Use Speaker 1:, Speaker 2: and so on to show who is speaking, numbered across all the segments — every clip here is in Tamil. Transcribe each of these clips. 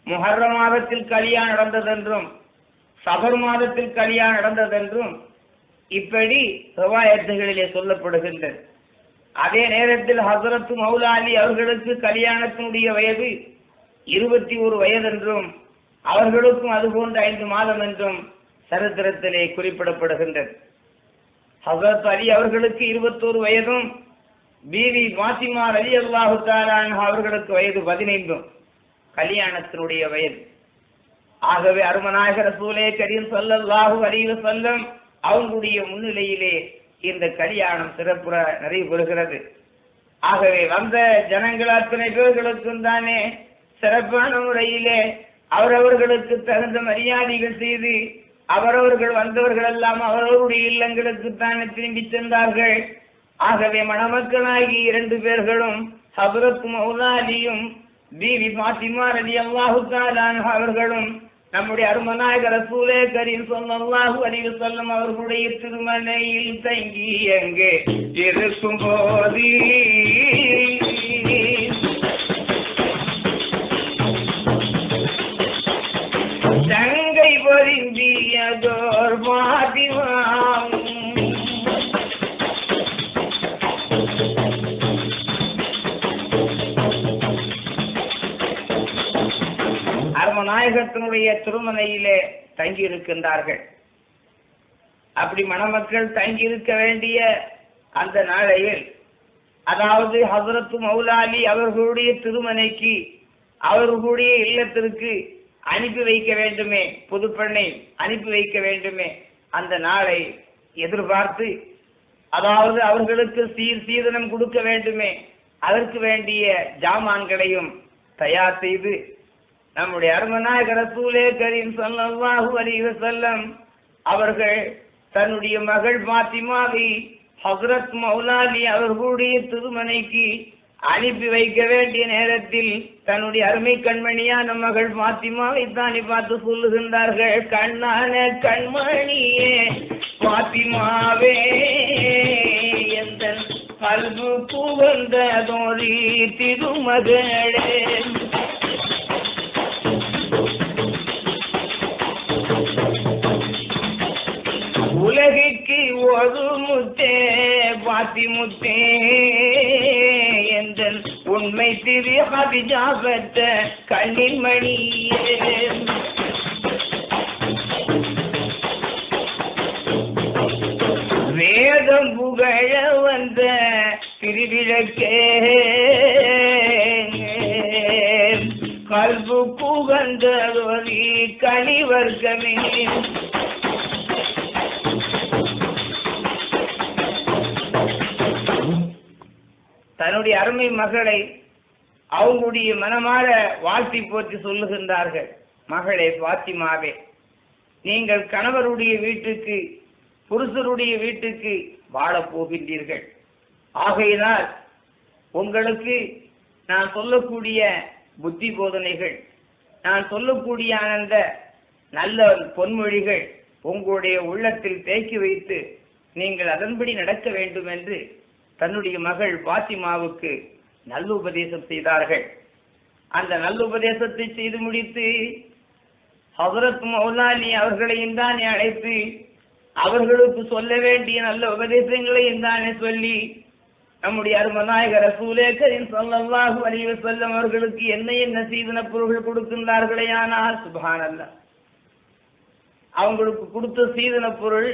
Speaker 1: முஹர்ரம் மாதத்தில் கல்யாணம் நடந்ததென்றும் சஃபர் மாதத்தில் கல்யாணம் நடந்ததென்றும் இப்படி ரிவாயத்துகளிலே சொல்லப்படுகின்றது. அதே நேரத்தில் ஹஸரத் மௌலா அலி அவர்களுக்கு கல்யாணத்தினுடைய வயது 21 வயதென்றும் அவர்களுக்கும் அதுபோன்று 5 மாதம் என்றும் சரித்திரத்திலே குறிப்பிடப்படுகின்றது. ஹஸரத் அலி அவர்களுக்கு 21 வயதும் பீவி ஃபாத்திமா ரலியல்லாஹு தஆலா அன்ஹா அவர்களுக்கு வயது 15 கல்யாணத்தினுடைய வயது. ஆகவே அருமநாயகர் ரசூலே கரீம் ஸல்லல்லாஹு அலைஹி வஸல்லம் அவங்களுடைய முன்னிலையிலே இந்த கல்யாணம் சிறப்புற நிறைவேறுகிறது. ஆகவே வந்த ஜனங்கள் அத்தனை பேர்களுக்கும் தானே சிறப்பான முறையிலே அவரவர்களுக்கு தகுந்த மரியாதைகள் செய்து அவரவர்கள் வந்தவர்கள் எல்லாம் அவரவருடைய இல்லங்களுக்கு தானே திரும்பி சென்றார்கள். ஆகவே மணமக்களாகி 2 பேர்களும் ஹஸரத் மௌலா அலியும் பீவி ஃபாத்திமா ரலியல்லாஹு தஆலா அன்ஹா அவர்களும் நம்முடைய அருமநாயகர் ரசூலே கரீம் ஸல்லல்லாஹு அலைஹி வஸல்லம் அவர்களுடைய திருமலையில் தங்கி அங்கே இருக்கும் போது தங்கை பொருந்தியதோர் ஃபாத்திமா நாயகத்தினுடைய திருமணையிலே தங்கி இருக்கின்றார்கள். அப்படி மணமக்கள் தங்கி இருக்க வேண்டிய அந்த நாளையில், அதாவது ஹஸரத் மௌலா அலி அவர்களுடைய திருமணைக்கு அவர்களுடைய இல்லத்திற்கு அனுப்பி வைக்க வேண்டுமே, புதுப்பெண்ணை அனுப்பி வைக்க வேண்டுமே, அந்த நாளை எதிர்பார்த்து, அதாவது அவர்களுக்கு சீதனம் கொடுக்க வேண்டுமே, அதற்கு வேண்டிய ஜாமான்களையும் தயார் செய்து நம்முடைய அருமநாயகர் ரசூலே கரீம் ஸல்லல்லாஹு அலைஹி வஸல்லம் அவர்கள் தன்னுடைய மகள் ஃபாத்திமாவை ஹஸரத் மௌலா அலி அவர்களுடைய திருமணைக்கு அனுப்பி வைக்க வேண்டிய நேரத்தில் தன்னுடைய அருமை கண்மணியான மகள் ஃபாத்திமாவை தானே பார்த்து சொல்லுகின்றார்கள், கண்ணான கண்மணியே ஃபாத்திமாவே எந்த கல்பு புகழ்ந்ததோரி திருமகளே, உலகிற்கு ஒரு முத்தே பாத்திமுத்தே என்ற உண்மை திரு ஹதிஜா பெற்ற கண்ணின் மணியே, வேதம் புகழ வந்த திருவிளக்கே, கல்பு புகழ்ந்ததொரு கனிவர்க்கமே, தன்னுடைய அருமை மகளை அவங்களுடைய மனமாற வாழ்த்தி போற்றி சொல்லுகின்றார்கள், மகளே ஃபாத்திமாவே, நீங்கள் கணவருடைய வீட்டுக்கு புருஷருடைய வீட்டுக்கு வாழப் போகின்றீர்கள். ஆகையினால் உங்களுக்கு நான் சொல்லக்கூடிய புத்தி போதனைகள், நான் சொல்லக்கூடிய அந்த நல்ல பொன்மொழிகள் உங்களுடைய உள்ளத்தில் தேக்கி வைத்து நீங்கள் அதன்படி நடக்க வேண்டும் என்று தன்னுடைய மகள் ஃபாத்திமாவுக்கு நல்லுபதேசம் செய்தார்கள். அந்த நல்லுபதேசத்தை செய்து முடித்து ஹஸரத் மௌலா அலி அவர்களையும் தானே அழைத்து அவர்களுக்கு சொல்ல வேண்டிய நல்ல உபதேசங்களையும் தானே சொல்லி நம்முடைய அருமநாயகர் ரசூலே கரீம் ஸல்லல்லாஹு அலைஹி வஸல்லம் அவர்களுக்கு என்ன சீதன பொருள்கள் கொடுக்கின்றார்களே, ஆனால் சுப்ஹானல்லாஹ், அவங்களுக்கு கொடுத்த சீதன பொருள்,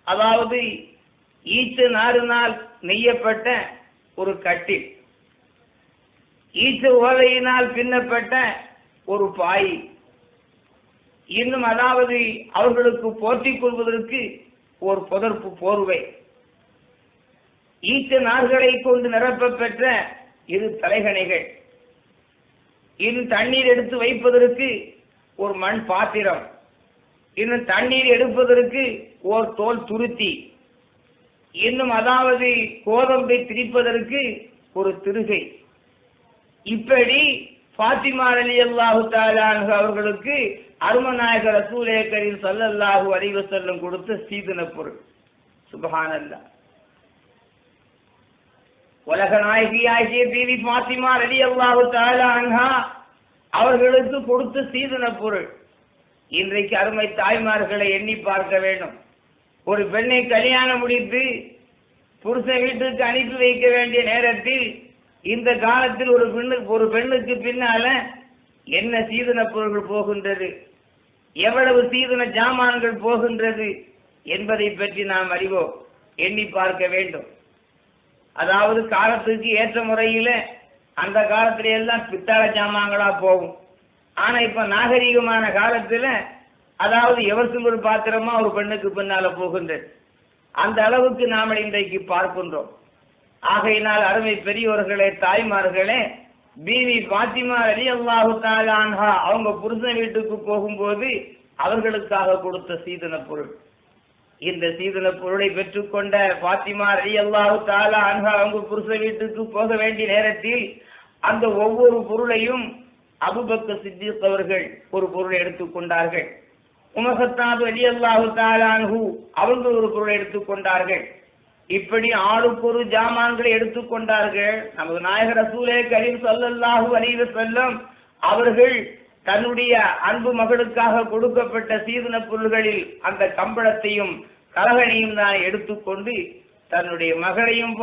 Speaker 1: அதாவது ஈச்ச நாரினால் நெய்யப்பட்ட ஒரு கட்டில், ஈச்ச ஓலையினால் பின்னப்பட்ட ஒரு பாய், இன்னும் அதாவது அவர்களுக்கு போற்றிக் கொள்வதற்கு ஒரு புதர்ப்பு போர்வை, ஈச்ச நார்களை கொண்டு நிரப்பப்பெற்ற 2 தலைகணைகள், இன்னும் தண்ணீர் எடுத்து வைப்பதற்கு ஒரு மண் பாத்திரம், இன்னும் தண்ணீர் எடுப்பதற்கு ஒரு தோல் துருத்தி, இன்னும் அதாவது கோதம்பை திரிப்பதற்கு ஒரு திருகை. இப்படி ஃபாத்திமா ரலியல்லாஹு தஆலா அன்ஹா அவர்களுக்கு அருமநாயகர் ரசூலே கரீம் ஸல்லல்லாஹு அலைஹி வஸல்லம் கொடுத்த சீதன பொருள். சுப்ஹானல்லாஹ். உலக நாயகியாகிய பீவி ஃபாத்திமா ரலியல்லாஹு தஆலா அன்ஹா அவர்களுக்கு கொடுத்த சீதன பொருள். இன்றைக்கு அருமை தாய்மார்களை எண்ணி பார்க்க வேண்டும். ஒரு பெண்ணை கல்யாணம் முடித்து புருஷன் வீட்டுக்கு அனுப்பி வைக்க வேண்டிய நேரத்தில் இந்த காலத்தில் ஒரு பெண்ணுக்கு பின்னால என்ன சீதன பொருள்கள் போகின்றது, எவ்வளவு சீதன ஜாமான்கள் போகின்றது என்பதை பற்றி நாம் அறிவோம், எண்ணி பார்க்க வேண்டும். அதாவது காலத்துக்கு ஏற்ற முறையில அந்த காலத்துல எல்லாம் பித்தளை ஜாமான்களா போகும். ஆனா இப்ப நாகரீகமான காலத்துல அதாவது எவர் சில்வர் பாத்திரமா ஒரு பெண்ணுக்கு பின்னால போகின்றது. அந்த அளவுக்கு நாம் இன்றைக்கு பார்க்கின்றோம். ஆகையினால் அருமை பெரியோர்களே, தாய்மார்களே, பீவி பாத்திமா ரலியல்லாஹு தஆலா அன்ஹா அவங்க புருஷன் வீட்டுக்கு போகும்போது அவர்களுக்காக கொடுத்த சீதன பொருள். இந்த சீதன பொருளை பெற்றுக்கொண்ட பாத்திமா ரலியல்லாஹு தஆலா அன்ஹா அவங்க புருஷன் வீட்டுக்கு போக வேண்டிய நேரத்தில் அந்த ஒவ்வொரு பொருளையும் அபூபக்கர் சித்திக் அவர்கள் ஒரு பொருளை எடுத்துக்கொண்டார்கள். உமர் கத்தாப் ரலியல்லாஹு தஆலா அன்ஹு அவர்கள் ஒரு பொருளை எடுத்துக்கொண்டார்கள். இப்படி ஆளுக்கு ஒரு ஜாமான்களை எடுத்துக்கொண்டார்கள். நமது நாயகர் ரசூலே கரீம் ஸல்லல்லாஹு அலைஹி வஸல்லம் அவர்கள் தன்னுடைய அன்பு மகளுக்காக கொடுக்கப்பட்ட சீதன பொருள்களில் அந்த கம்பளத்தையும் கலகனையும் தான் எடுத்துக்கொண்டு தன்னுடைய மகளையும்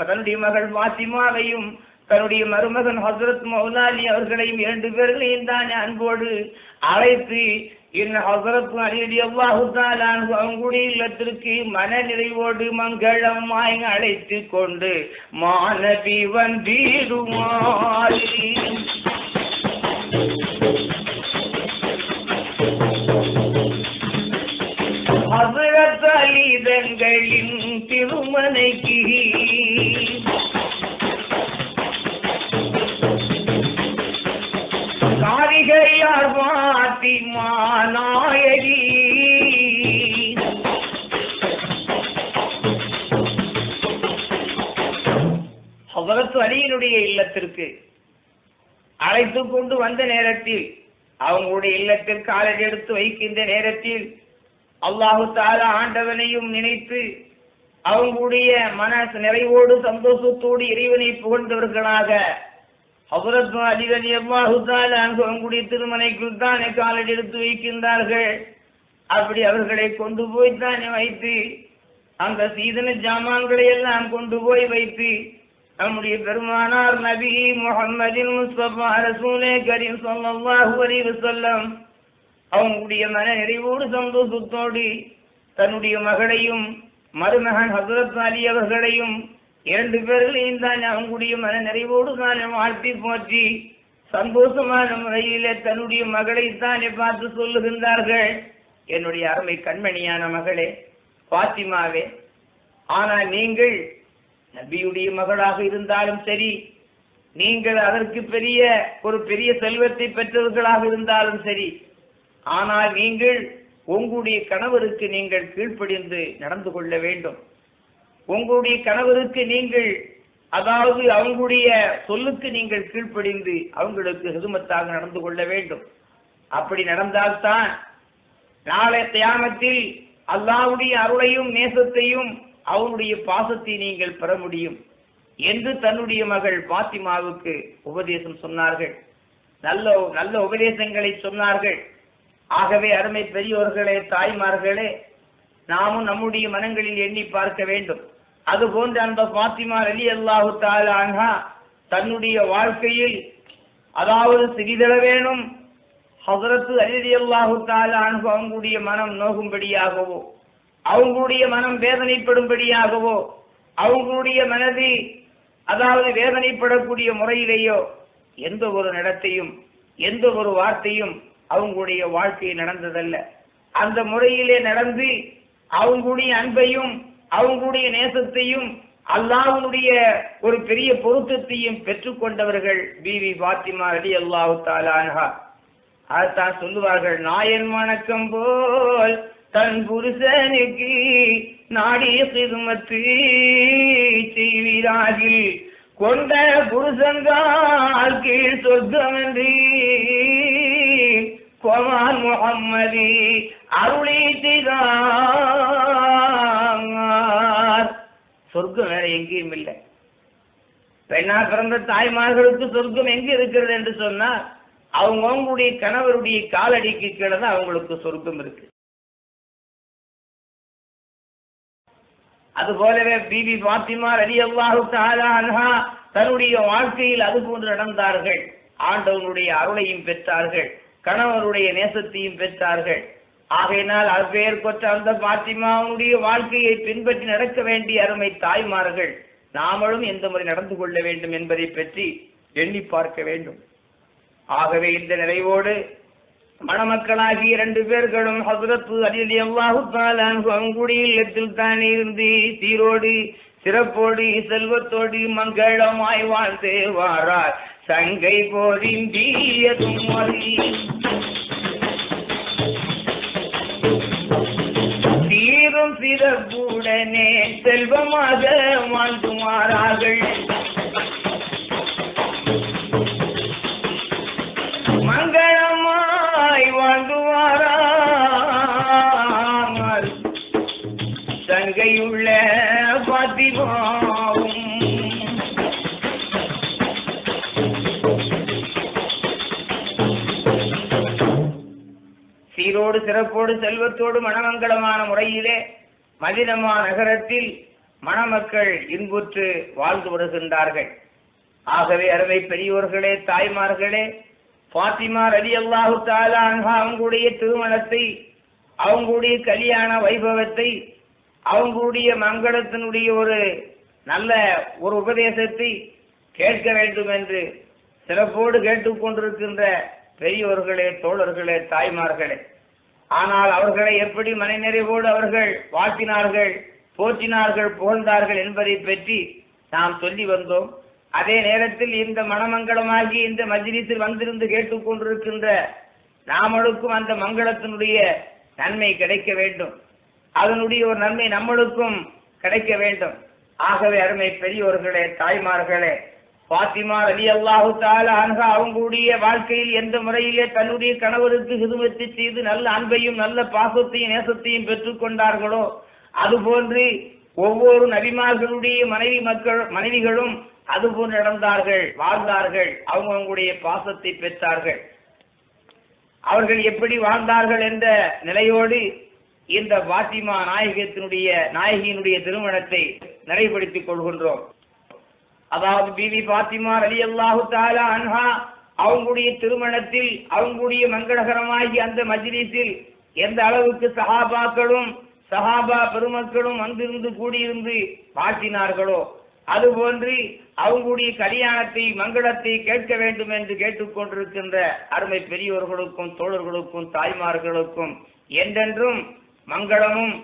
Speaker 1: தன்னுடைய மகள் பாத்திமாவையும் தன்னுடைய மருமகன் ஹஸ்ரத் மௌலாலி அவர்களையும் 2 பேர்களையும் தான் அன்போடு அழைத்து ஹஸ்ரத் அலி ரலியல்லாஹு தஆலா அன்ஹு அவங்களுடைய இல்லத்திற்கு மன நிறைவோடு மங்களமாய் அழைத்து கொண்டு மாநபி வந்திடுமாறு ஹஸ்ரத் அலி தங்களின் திருமனைக்கு காரிகையார் பாத்திமா நாயகி ஹஸ்ரத் அலியினுடைய இல்லத்திற்கு அழைத்து கொண்டு வந்த நேரத்தில் அவங்களுடைய இல்லத்தில் காலடி எடுத்து வைக்கின்ற நேரத்தில் அல்லாஹு தஆலா ஆண்டவனையும் நினைத்து அவங்களுடைய மன நிறைவோடு சந்தோஷத்தோடு இறைவனை புகழ்ந்தவர்களாக ஹஸ்ரத் அலி ரலியல்லாஹு தஆலா அன்ஹு அவங்களுடைய திருமனைக்குள் தானே காலடி எடுத்து வைக்கின்றார்கள். அப்படி அவர்களை கொண்டு போய் தானே வைத்து அந்த சீதன ஜாமான்களை எல்லாம் கொண்டு போய் வைத்து நம்முடைய பெருமானார் நபி முஹம்மதின் முஸ்தபா ரசூலே கரீம் ஸல்லல்லாஹு அலைஹி வஸல்லம் அவங்களுடைய மன நிறைவோடு சந்தோஷத்தோடு தன்னுடைய மகளையும் மருமகன் ஹஸ்ரத் அலி அவர்களையும் 2 பேர்களையும் தான் அவங்களுடைய மன நிறைவோடு தான் வாழ்த்தி போற்றி சந்தோஷமான முறையிலே தன்னுடைய மகளை தானே பார்த்து சொல்லுகின்றார்கள், என்னுடைய அருமை கண்மணியான மகளே பாத்திமாவே, ஆனால் நீங்கள் நபியுடைய மகளாக இருந்தாலும் சரி, நீங்கள் அதற்கு ஒரு பெரிய செல்வத்தை பெற்றவர்களாக இருந்தாலும் சரி, ஆனால் நீங்கள் உங்களுடைய கணவருக்கு நீங்கள் கீழ்ப்படிந்து நடந்து கொள்ள வேண்டும். உங்களுடைய கணவருக்கு நீங்கள் அதாவது அவங்களுடைய சொல்லுக்கு நீங்கள் கீழ்ப்படிந்து அவங்களுக்கு ஹிதுமத்தாக நடந்து கொள்ள வேண்டும். அப்படி நடந்தால்தான் நாளை கியாமத்தில் அல்லாஹ்வுடைய அருளையும் நேசத்தையும் அவனுடைய பாசத்தை நீங்கள் பெற முடியும் என்று தன்னுடைய மகள் பாத்திமாவுக்கு உபதேசம் சொன்னார்கள். நல்ல உபதேசங்களை சொன்னார்கள். ஆகவே அருமை பெரியோர்களே, தாய்மார்களே, நாமும் நம்முடைய மனங்களில் எண்ணி பார்க்க வேண்டும். அதுபோன்று அந்த பாத்திமா ரலியல்லாஹு தஆலா அன்ஹா தன்னுடைய வாழ்க்கையில் அதாவது சிறிதளவேனும் ஹஸ்ரத் அலி ரலியல்லாஹு தஆலா அன்ஹு அவங்களுடைய மனம் நோகும்படியாகவோ, அவங்களுடைய மனம் வேதனைப்படும்படியாகவோ, அவங்களுடைய மனதை அதாவது வேதனைப்படக்கூடிய முறையிலேயோ எந்த ஒரு நடத்தையும் எந்த ஒரு வார்த்தையும் அவங்களுடைய வாழ்க்கை நடந்ததல்ல. அந்த முறையிலே நடந்து அவங்களுடைய அன்பையும் அவங்களுடைய நேசத்தையும் அல்லாஹ்வுடைய ஒரு பெரிய பொருத்தத்தையும் பெற்றுக்கொண்டவர்கள் பீவி பாத்திமா ரலியல்லாஹு தஆலா அன்ஹா. அதான் சொல்லுவார்கள், நாயன் வணக்கம் போல் தன் புருஷனுக்கு நாடி சிறுமத்து செய்வீராகில் கொண்ட புருஷன்கால் கீழ் சொர்க்கமென்றி கோமான் முஹம்மதி அருளி செய்தார். சொர்க்கம் வேற எங்கேயும் இல்லை. பெண்ணா பிறந்த தாய்மார்களுக்கு சொர்க்கம் எங்கு இருக்கிறது என்று சொன்னார், அவங்களுடைய கணவருடைய காலடிக்கு கீழே தான் அவங்களுக்கு சொர்க்கம் இருக்கு. அதுபோலவே பிபி பாத்திமா ரலியல்லாஹு தஆலா அன்ஹா தன்னுடைய வாழ்க்கையில் அதுபோன்று நடந்தார்கள். ஆண்டவனுடைய அருளையும் பெற்றார்கள், கணவருடைய நேசத்தையும் பெற்றார்கள். ஆகையினால் அப்பேர் கொற்ற அந்த பாத்திமாவுடைய வாழ்க்கையை பின்பற்றி நடக்க வேண்டிய அருமை தாய்மார்கள் நாமளும் எந்த முறை நடந்து கொள்ள வேண்டும் என்பதை பற்றி எண்ணி பார்க்க வேண்டும். ஆகவே இந்த நிறைவோடு மணமக்களாகி 2 பேர்களும் ஹஸ்ரத் அலி ரலியல்லாஹு தஆலா அன்ஹு அவங்களுடைய இல்லத்தில் தானே இருந்து சீரோடு சிறப்போடு செல்வத்தோடு மங்களமாய் வாழ்ந்து வாரார். சங்கை போரிந்தியதும் சீரும் சிறப்புடனே செல்வமாக வாழ்ந்துமாறார்கள். மங்களமாய் வாழ்ந்துவாரார். சங்கையுள்ள பாத்திமாவும் சீரோடு சிறப்போடு செல்வத்தோடு மணமங்கலமான முறையிலே மதீனா நகரத்தில் மணமக்கள் இன்புற்று வாழ்ந்து வருகின்றார்கள். ஆகவே அருமை பெரியோர்களே, தாய்மார்களே, பாத்திமா ரலியல்லாஹு தஆலா அன்ஹா அவங்களுடைய திருமணத்தை, அவங்களுடைய கல்யாண வைபவத்தை, அவங்களுடைய மங்களத்தினுடைய ஒரு நல்ல ஒரு உபதேசத்தை கேட்க வேண்டும் என்று சிறப்போடு கேட்டுக்கொண்டிருக்கின்ற பெரியோர்களே, தோழர்களே, தாய்மார்களே, ஆனால் அவர்களை எப்படி மனநிறைவோடு அவர்கள் வாழ்த்தினார்கள், போற்றினார்கள், புகழ்ந்தார்கள் என்பதை பற்றி நாம் சொல்லி வந்தோம். அதே நேரத்தில் இந்த மணமங்கலமாகி இந்த மஜ்லிஸில் வந்திருந்து கேட்டுக்கொண்டிருக்கின்ற நாமளுக்கும் அந்த மங்களத்தினுடைய நன்மை கிடைக்க வேண்டும், அதனுடைய ஒரு நன்மை நம்மளுக்கும் கிடைக்க வேண்டும். ஆகவே அருமை பெரியோர்களே, தாய்மார்களே, பாத்திமா ரலியல்லாஹு தஆலா அன்ஹா அவங்களுடைய வாழ்க்கையில் எந்த முறையிலே தன்னுடைய கணவருக்கு ஹிதுமத்து செய்து நல்ல அன்பையும் நல்ல பாசத்தையும் நேசத்தையும் பெற்றுக் கொண்டார்களோ அதுபோன்று ஒவ்வொரு நபிமார்களுடைய மனைவிகளும் அதுபோன்று நடந்தார்கள், வாழ்ந்தார்கள், அவங்களுடைய பாசத்தை பெற்றார்கள். அவர்கள் எப்படி வாழ்ந்தார்கள் என்ற நிலையோடு இந்த பாத்திமா நாயகியினுடைய திருமணத்தை நிறைவுபடுத்திக் கொள்கின்றோம். அதாவது பிபி பாத்திமா ரலியல்லாஹு தஆலா அன்ஹா அவங்களுடைய திருமணத்தில், அவங்களுடைய மங்களகரமாகி அந்த மஜ்லிஸில் எந்த அளவுக்கு சஹாபாக்களும் சஹாபா பெருமக்களும் வந்திருந்து கூடியிருந்து வாழ்த்தினார்களோ அதுபோன்று அவங்களுடைய கல்யாணத்தை மங்களத்தை கேட்க வேண்டும் என்று கேட்டுக்கொண்டிருக்கின்ற அருமை பெரியோர்களுக்கும் தோழர்களுக்கும் தாய்மார்களுக்கும் என்றென்றும் மங்களமும்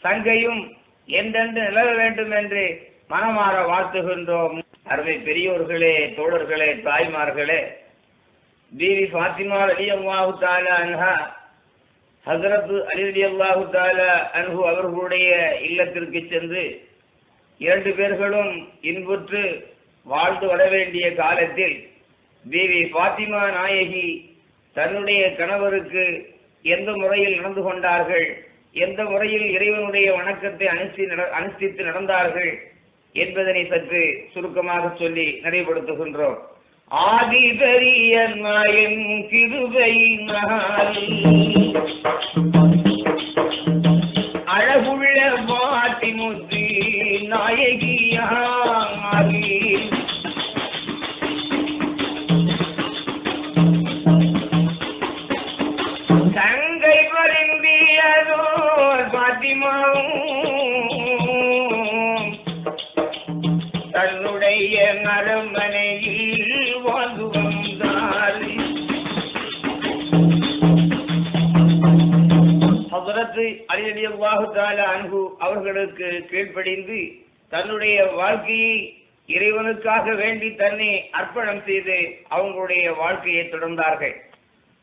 Speaker 1: சங்கையும் என்றென்று நிலவ வேண்டும் என்று மனமாற வாழ்த்துகின்றோம். அருமை பெரியோர்களே, தோழர்களே, தாய்மார்களே, பிபி பாத்திமா ரலியல்லாஹு தஆலா அன்ஹா ஹஜ்ரத் அலி ரலியல்லாஹு தஆலா அன்ஹு அவர்களுடைய இல்லத்திற்கு சென்று 2 பேர்களும் இன்புற்று வாழ்ந்து வர வேண்டிய காலத்தில் பிபி பாத்திமா நாயகி தன்னுடைய கணவருக்கு எந்த முறையில் நடந்து கொண்டார்கள், எந்த முறையில் இறைவனுடைய வணக்கத்தை அனுஷ்டித்து நடந்தார்கள் என்பதனை சற்று சுருக்கமாக சொல்லி நிறைவுபடுத்துகின்றோம். ஆதி பெரிய நாயன் கிருபையினால் அழகுள்ள பாத்திமுத்து நாயகியாகி சங்கை பரிந்தியதோ பாத்திமாவும் தன்னுடைய அரண்மனையில் வாழ்ந்து வந்தார். ஹஜ்ரத் அலி ரலியல்லாஹு தஆலா அன்ஹு அவர்களுக்கு கீழ்ப்படிந்து தன்னுடைய வாழ்க்கையை இறைவனுக்காக வேண்டி தன்னை அர்ப்பணம் செய்து அவங்களுடைய வாழ்க்கையை தொடர்ந்தார்கள்.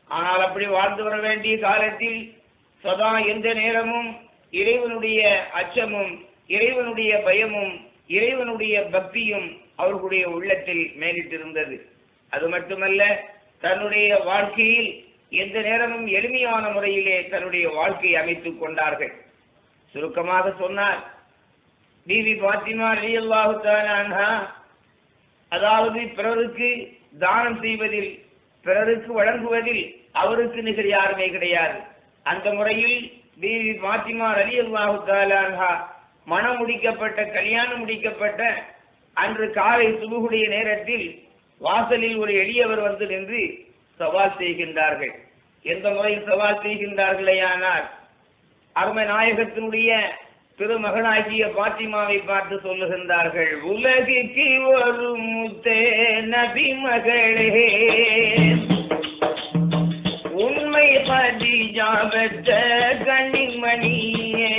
Speaker 1: ஆனால் அப்படி வாழ்ந்து வர வேண்டிய காலத்தில் சதா எந்த நேரமும் இறைவனுடைய அச்சமும் இறைவனுடைய பயமும் இறைவனுடைய பக்தியும் அவர்களுடைய உள்ளத்தில் மேலிட்டிருந்தது. அது மட்டுமல்ல, தன்னுடைய வாழ்க்கையில் எந்த நேரமும் எளிமையான முறையிலே தன்னுடைய வாழ்க்கையை அமைத்துக் கொண்டார்கள். சுருக்கமாக சொன்னார், பிபி பாத்திமா ரலியல்லாஹு தஆலா அன்ஹா அதாவது பிறருக்கு தானம் செய்வதில் பிறருக்கு வழங்குவதில் அவருக்கு நிகர் யாருமே கிடையாது. அந்த முறையில் பீவி பாத்திமா ரலியல்லாஹு தஆலா அன்ஹா மனம் முடிக்கப்பட்ட கல்யாணம் முடிக்கப்பட்ட அன்று காலை சுபுகுடைய நேரத்தில் வாசலில் ஒரு எளியவர் வந்து நின்று சவால் செய்கின்றார்கள். எந்த முறையில் சவால் செய்கின்றார்களேயானால் அருமை நாயகத்தினுடைய திருமகனாகிய பாத்திமாவை பார்த்து சொல்லுகின்றார்கள், உலகிற்கு ஒரு முத்தே நபி மகளே, உண்மை கதீஜா பெற்ற கண்ணிமணியே,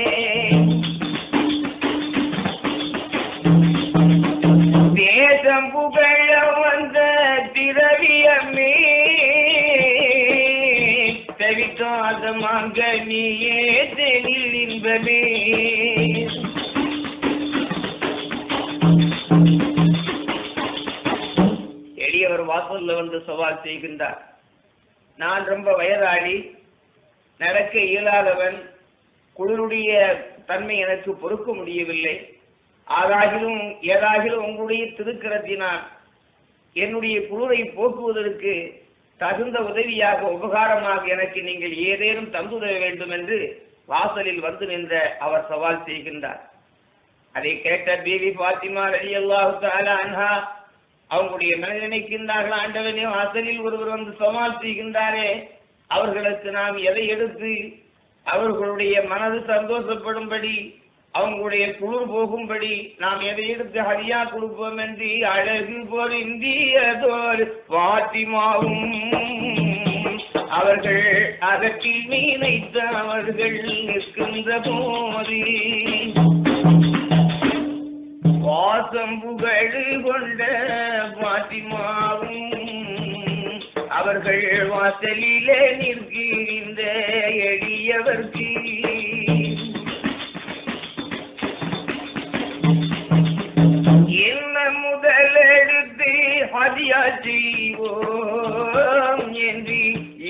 Speaker 1: தேசம் புகழ வந்த திரவியமே, தவிக்காத மங்கனியே தெளில் இன்பமே. எளியவர் வாசல்ல வந்து சவால் செய்கின்றார். நான் ரொம்ப வயதாளி, நடக்க இயலாதவன், குளிருடைய தன்மை எனக்கு பொறுக்க முடியவில்லை. ஆதாகிலும் ஏதாகிலும் உங்களுடைய திருக்கரத்தினால் என்னுடைய குளிரை போக்குவதற்கு தகுந்த உதவியாக உபகாரமாக எனக்கு நீங்கள் ஏதேனும் தந்துதவ வேண்டும் என்று வாசலில் வந்து நின்ற அவர் சவால் செய்கின்றார். அதை கேட்ட பீவி பாத்திமா ரலியல்லாஹு தஆலா அன்ஹா அவங்களுடைய மனதில் நினைக்கின்றார்கள், ஆண்டவனே, வாசலில் ஒருவர் வந்து சவால் செய்கின்றாரே, அவர்களுக்கு நாம் எதை எடுத்து அவர்களுடைய மனது சந்தோஷப்படும்படி அவங்களுடைய குளிர் போகும்படி நாம் எதை எடுத்து ஹரியா கொடுப்போம் என்று அழகு பொருந்தியதோர் பாத்திமாவும் அவர்கள் அகத்தில் மீனைத்த அவர்கள் நிற்கின்ற போது வாசம் புகழ் கொண்ட பாத்திமாவும் அவர்கள் வாசலிலே நிற்கின்ற எளியவர்க்கு என்ன முதலெடுத்து ஹதியா செய்வோம் என்று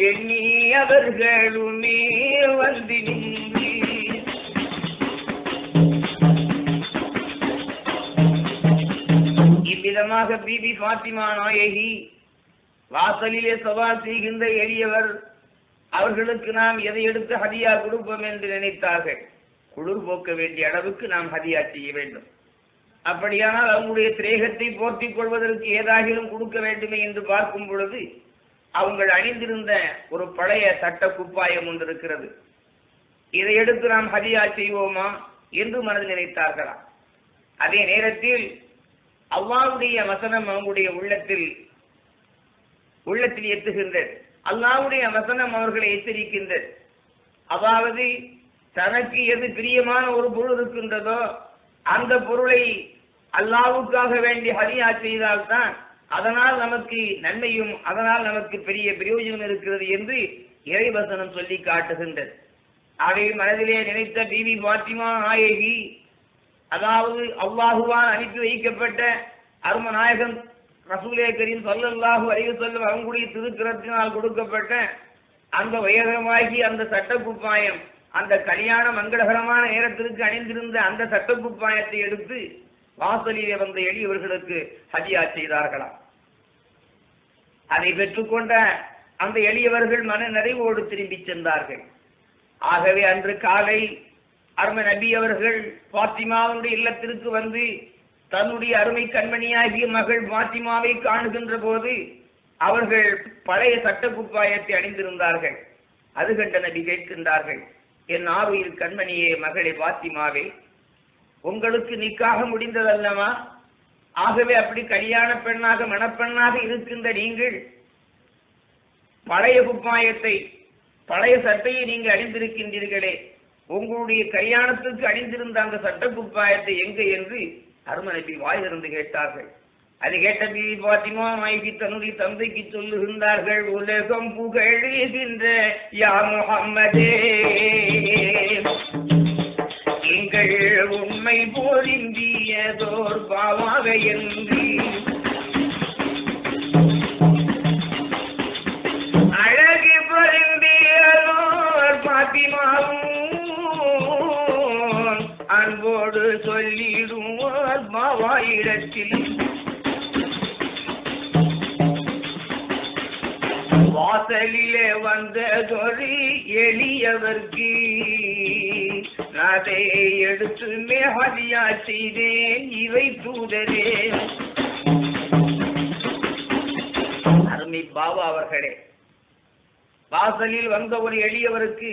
Speaker 1: எண்ணி அவர்களுமே வந்து நின்று இவ்விதமாக பீபி பாத்திமா நாயகி வாசலிலே சவால் செய்கின்ற எளியவர் அவர்களுக்கு நாம் எதை எடுத்து ஹதியா கொடுப்போம் என்று நினைத்தார்கள். குளிர் போக்க வேண்டிய அளவுக்கு நாம் ஹதியா செய்ய வேண்டும். அப்படியானால் அவங்களுடைய திரேகத்தை போர்த்திக் கொள்வதற்கு ஏதாகிலும் கொடுக்க வேண்டுமே என்று பார்க்கும் பொழுது அவங்கள் அணிந்திருந்த ஒரு பழைய சட்ட குப்பாயம் ஒன்று இருக்கிறது. இதை எடுத்து நாம் ஹதியா செய்வோமா என்று மனதில் நினைத்தார்களாம். அதே நேரத்தில் அல்லாஹ்வுடைய வசனம் அவங்களுடைய உள்ளத்தில் எத்துகின்றது. அல்லாஹ்வுடைய வசனம் அவர்களை எச்சரிக்கின்றது. அதாவது தனக்கு எது பிரியமான ஒரு பொருள் இருக்கின்றதோ அந்த பொருளை அல்லாஹ்வுக்காக வேண்டி ஹதியா செய்தால்தான் அதனால் நமக்கு நன்மையும் அதனால் நமக்கு பெரிய பிரயோஜனம் இருக்கிறது என்று இறைவசனம் சொல்லி காட்டுகின்றது. அதை மனதிலே நினைத்த பீவி பாத்திமா நாயகி, அதாவது அல்லாஹுவால் அனுப்பி வைக்கப்பட்ட அரும நாயகம் ரசூலே கரீம் ஸல்லல்லாஹு அலைஹி வஸல்லம் அவங்களுடைய திருக்கரத்தினால் கொடுக்கப்பட்ட அந்த உயரமாகி அந்த சட்டக்குப்பாயம், அந்த கல்யாண மங்களகரமான நேரத்திற்கு அணிந்திருந்த அந்த சட்டக்குப்பாயத்தை எடுத்து வாசலிலே வந்த எளியவர்களுக்கு ஹதியா செய்தார்களாம். அதை பெற்றுக்கொண்ட அந்த எளியவர்கள் மன நிறைவோடு திரும்பி சென்றார்கள். ஆகவே அன்று காலை அருமை நபி அவர்கள் பாத்திமாவுடைய இல்லத்திற்கு வந்து தன்னுடைய அருமை கண்மணியாகிய மகள் பாத்திமாவை காணுகின்ற போது அவர்கள் பழைய சட்டக்குப்பாயத்தை அணிந்திருந்தார்கள். அது கண்ட நபி கேட்கின்றார்கள், என் ஆருயிர் கண்மணியே மகளே பாத்திமாவே, உங்களுக்கு நிக்காக முடிந்ததல்லவா? ஆகவே அப்படி கல்யாண பெண்ணாக மணப்பெண்ணாக இருக்கின்ற நீங்கள் பழைய குப்பாயத்தை பழைய சட்டையை நீங்கள் அணிந்திருக்கின்றீர்களே, உங்களுடைய கல்யாணத்துக்கு அணிந்திருந்த அந்த சட்ட குப்பாயத்தை எங்கே என்று அருமை நபி வாயிலிருந்து கேட்டார்கள். அதை கேட்ட பீவி பாத்திமா நாயகி தன்னுடைய தந்தைக்கு சொல்லுகின்றார்கள், உலகம் புகழுகின்ற யா முஹம்மதே, எங்கள் உண்மை போலிந்தியதோர் பாவாக என்று அழகு பொருந்தியதோர் பாத்திமாவும் அன்போடு சொல்லிடுவார் மாவாயிடத்தில். வாசலிலே வந்ததொரு எளியவர்க்கு அதை எடுத்துமே ஹதியா செய்தேன் இவை தூதரே. அருமை பாபா அவர்களே, வாசலில் வந்த ஒரு எளியவருக்கு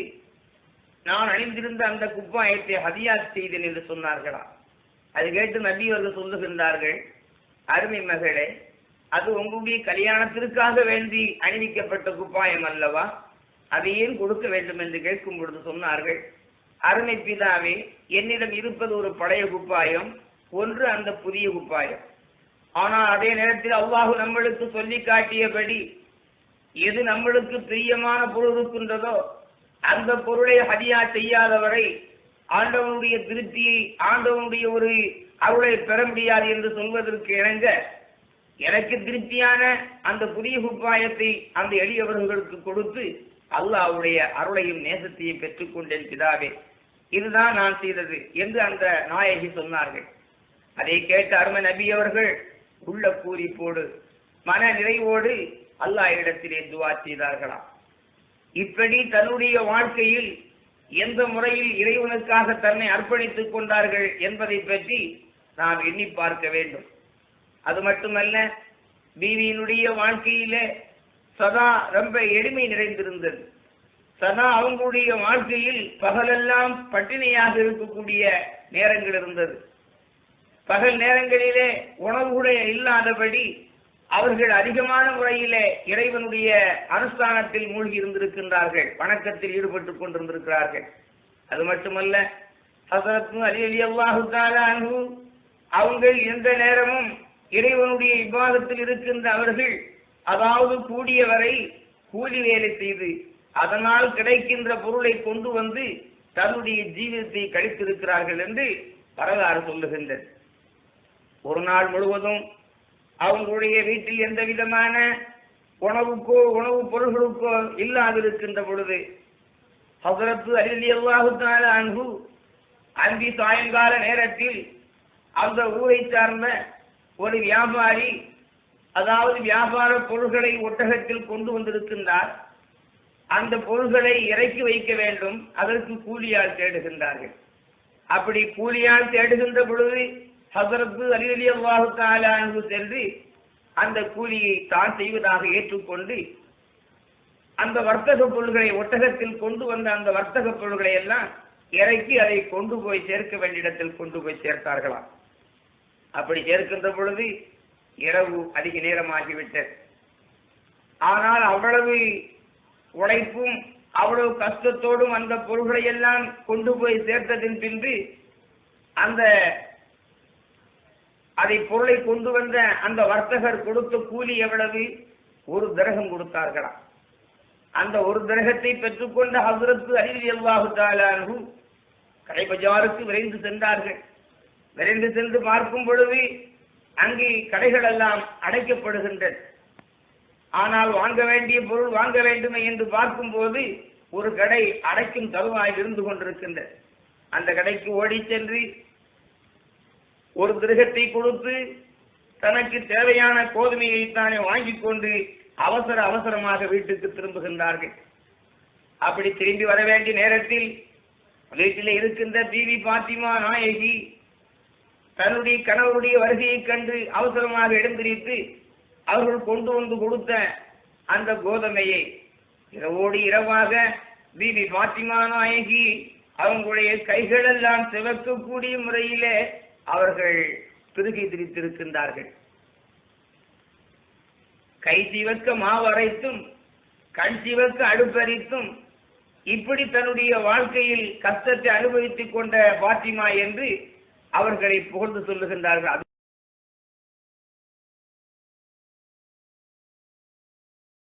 Speaker 1: நான் அணிந்திருந்த அந்த குப்பாயத்தை ஹதியா செய்தேன் என்று சொன்னார்களா? அது கேட்டு நபி அவர்கள் சொல்லுகின்றார்கள், அருமை மகளே, அது உங்களுடைய கல்யாணத்திற்காக வேண்டி அணிவிக்கப்பட்ட குப்பாயம் அல்லவா? அதை ஏன் கொடுக்க வேண்டும் என்று கேட்கும் பொழுது சொன்னார்கள், அருமை பிதாவே, என்னிடம் இருப்பது ஒரு பழைய குப்பாயம், ஒன்று அந்த புதிய குப்பாயம். ஆனால் அதே நேரத்தில் அல்லாஹ் நம்மளுக்கு சொல்லி காட்டியபடி எது நம்மளுக்கு பிரியமான பொருள் இருக்கின்றதோ அந்த பொருளை ஹதியா செய்யாதவரை ஆண்டவனுடைய திருப்தியை, ஆண்டவனுடைய ஒரு அருளை பெற முடியாது என்று சொல்வதற்கு இணங்க எனக்கு திருப்தியான அந்த புதிய குப்பாயத்தை அந்த எளியவர்களுக்கு கொடுத்து அல்லாஹ்வுடைய அருளையும் நேசத்தையும் பெற்றுக்கொண்டேன் பிதாவே, இதுதான் நான் செய்தது என்று அந்த நாயகி சொன்னார்கள். அதை கேட்ட அருமை நபி அவர்கள் உள்ள பூரிப்போடு மன நிறைவோடு அல்லாஹ்விடத்திலே துஆ செய்தார்களாம். இப்படி தன்னுடைய வாழ்க்கையில் எந்த முறையில் இறைவனுக்காக தன்னை அர்ப்பணித்துக் கொண்டார்கள் என்பதை பற்றி நாம் எண்ணி பார்க்க வேண்டும். அது மட்டுமல்ல, பீவியினுடைய வாழ்க்கையிலே சதா ரொம்ப எளிமை நிறைந்திருந்தது. சதா அவங்களுடைய வாழ்க்கையில் பகலெல்லாம் பட்டினியாக இருக்கக்கூடிய நேரங்கள் இருந்தது. பகல் நேரங்களிலே உணவு கூட இல்லாதபடி அவர்கள் அதிகமான முறையிலே இறைவனுடைய அனுஷ்டானத்தில் மூழ்கி இருந்திருக்கின்றார்கள், வணக்கத்தில் ஈடுபட்டுக் கொண்டிருந்திருக்கிறார்கள். அது மட்டுமல்ல, ஹஸரத் அலி ரலியல்லாஹு தஆலா அன்ஹு அவங்கள் எந்த நேரமும் இறைவனுடைய இபாதத்தில் இருக்கின்ற அவர்கள், அதாவது கூடியவரை கூலி வேலை செய்து அதனால் கிடைக்கின்ற பொருளை கொண்டு வந்து தன்னுடைய ஜீவிதத்தை கழித்திருக்கிறார்கள் என்று வரலாறு சொல்லுகின்றது. ஒரு நாள் முழுவதும் அவங்களுடைய வீட்டில் எந்த விதமான உணவுக்கோ உணவுப் பொருள்களுக்கோ இல்லாதிருக்கின்ற பொழுது ஹஸரத் அலி ரலியல்லாஹு தஆலா அன்ஹு அந்தி சாயங்கால நேரத்தில் அந்த ஊரை சார்ந்த ஒரு வியாபாரி, அதாவது வியாபார பொருள்களை ஒட்டகத்தில் கொண்டு வந்திருக்கின்றார். அந்த பொருள்களை இறக்கி வைக்க வேண்டும், அதற்கு கூலியால் தேடுகின்றார்கள். அப்படி கூலியால் தேடுகின்ற பொழுது ஹஸரத் அலி ரலியல்லாஹு தஆலா அன்ஹு சென்று அந்த கூலியை தான் செய்வதாக ஏற்றுக்கொண்டு அந்த வர்த்தக பொருள்களை ஒட்டகத்தில் கொண்டு வந்த அந்த வர்த்தக பொருள்களை எல்லாம் இறக்கி அதை கொண்டு போய் சேர்க்க வேண்டிய இடத்தில் கொண்டு போய் சேர்த்தார்களாம். அப்படி சேர்க்கின்ற பொழுது இரவு அதிக நேரமாகிவிட்டது. ஆனால் அவ்வளவு உழைப்பும் அவ்வளவு கஷ்டத்தோடும் அந்த பொருள்களை எல்லாம் கொண்டு போய் சேர்த்ததின் பின்பு அந்த அதை பொருளை கொண்டு வந்த அந்த வர்த்தகர் கொடுத்த கூலி எவ்வளவு? 1 திரகம் கொடுத்தார்களாம். அந்த 1 திரகத்தை பெற்றுக்கொண்ட ஹஸரத் அலி ரலியல்லாஹு தஆலா அன்ஹு கடை பஜாருக்கு விரைந்து சென்றார்கள். விரைந்து சென்று பார்க்கும் பொழுது அங்கே கடைகள் எல்லாம் அடைக்கப்படுகின்றன. ஆனால் வாங்க வேண்டிய பொருள் வாங்க வேண்டுமே என்று பார்க்கும் போது ஒரு கடை அடைக்கும் தருவாயில் இருந்து கொண்டிருக்கின்றது. அந்த கடைக்கு ஓடி சென்று 1 திரகத்தை கொடுத்து தனக்கு தேவையான கோதுமையை தானே வாங்கிக் கொண்டு அவசரமாக வீட்டுக்கு திரும்புகின்றார்கள். அப்படி திரும்பி வர வேண்டிய நேரத்தில் வீட்டில் இருக்கின்ற பீவி பாத்திமா நாயகி தன்னுடைய கணவருடைய வருகையை கண்டு அவசரமாக எழுந்திரித்து அவர்கள் கொண்டு வந்து கொடுத்த அந்த கோதுமையை இரவோடு இரவாக பீவி பாத்திமா நாயகி அவங்களுடைய கைகளெல்லாம் சிவக்கக்கூடிய முறையிலே அவர்கள் திருகி திரித்திருக்கின்றார்கள். கை சிவக்க மாவரைத்தும் கண் சிவக்க அடுப்பறித்தும் இப்படி தன்னுடைய வாழ்க்கையில் கஷ்டத்தை அனுபவித்துக் கொண்ட பாத்திமா என்று அவர்களை புகழ்ந்து சொல்லுகின்றார்கள்.